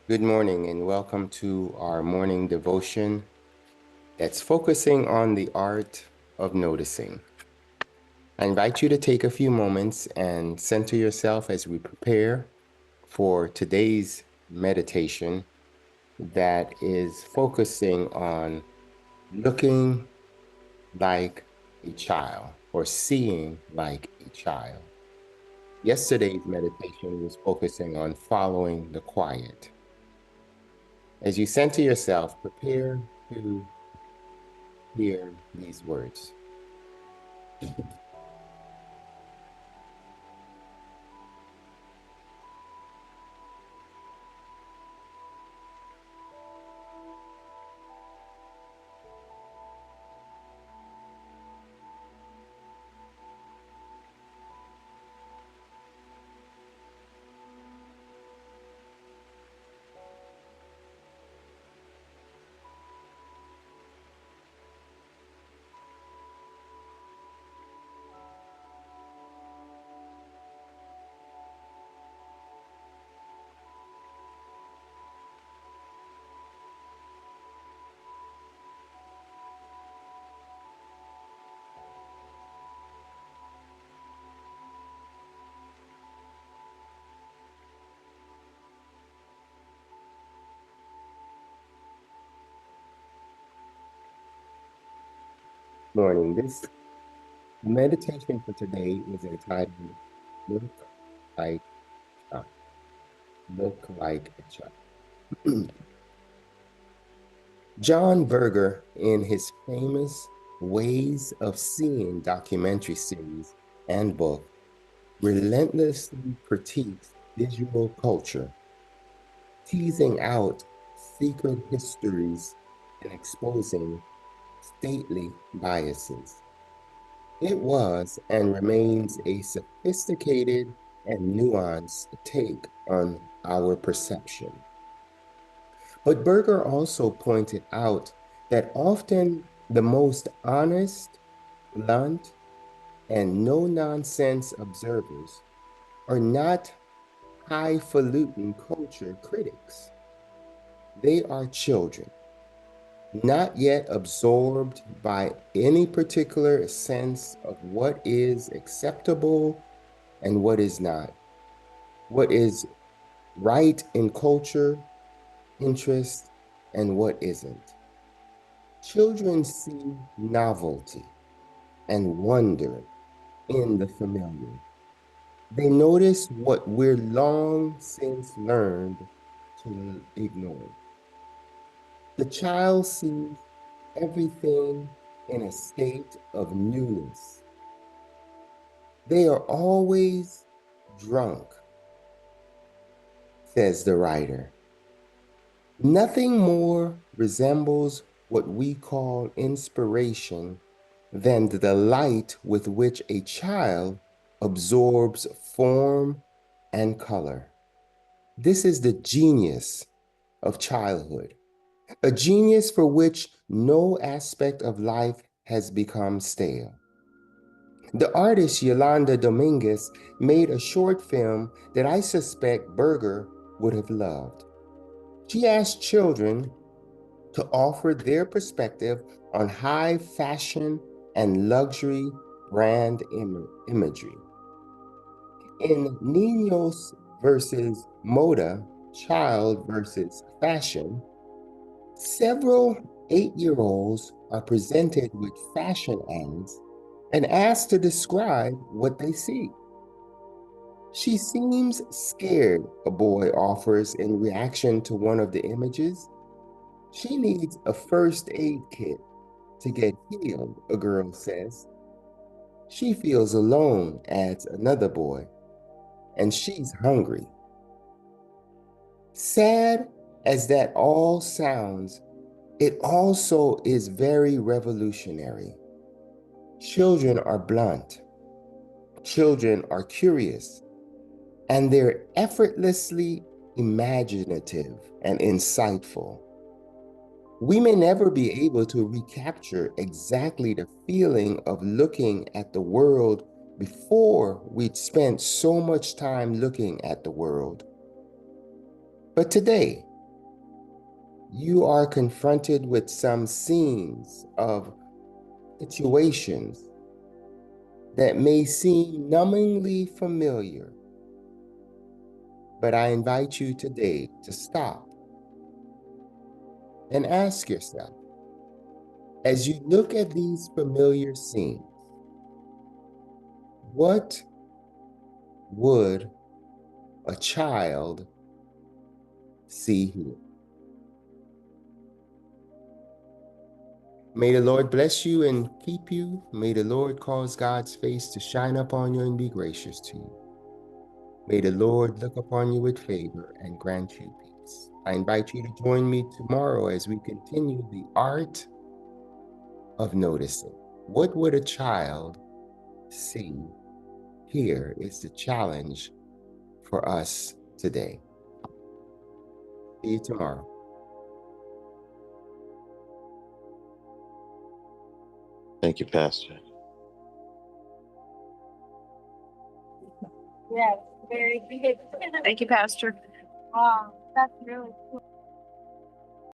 Good morning and welcome to our morning devotion that's focusing on the art of noticing. I invite you to take a few moments and center yourself as we prepare for today's meditation that is focusing on looking like a child or seeing like a child. Yesterday's meditation was focusing on following the quiet. As you center yourself, prepare to hear these words. Morning. This meditation for today is entitled Look Like a Child. Look Like a Child. John Berger, in his famous Ways of Seeing documentary series and book, relentlessly critiques visual culture, teasing out secret histories and exposing stately biases. It was and remains a sophisticated and nuanced take on our perception. But Berger also pointed out that often the most honest, blunt, and no nonsense observers are not highfalutin culture critics. They are children, not yet absorbed by any particular sense of what is acceptable and what is not, what is right in culture, interest, and what isn't. Children see novelty and wonder in the familiar. They notice what we're long since learned to ignore. The child sees everything in a state of newness. They are always drunk, says the writer. Nothing more resembles what we call inspiration than the delight with which a child absorbs form and color. This is the genius of childhood, a genius for which no aspect of life has become stale. The artist Yolanda Dominguez made a short film that I suspect Berger would have loved. She asked children to offer their perspective on high fashion and luxury brand imagery. In Niños versus Moda, Child versus Fashion, several 8-year-olds are presented with fashion ads and asked to describe what they see. She seems scared, a boy offers in reaction to one of the images. She needs a first aid kit to get healed, a girl says. She feels alone, adds another boy, and she's hungry. Sad as that all sounds, it also is very revolutionary. Children are blunt, children are curious, and they're effortlessly imaginative and insightful. We may never be able to recapture exactly the feeling of looking at the world before we'd spent so much time looking at the world. But today, you are confronted with some scenes of situations that may seem numbingly familiar, but I invite you today to stop and ask yourself, as you look at these familiar scenes, what would a child see here? May the Lord bless you and keep you. May the Lord cause God's face to shine upon you and be gracious to you. May the Lord look upon you with favor and grant you peace. I invite you to join me tomorrow as we continue the art of noticing. What would a child see? Here is the challenge for us today. See you tomorrow. Thank you, Pastor. Yes, very good. Thank you, Pastor. Wow, that's really cool.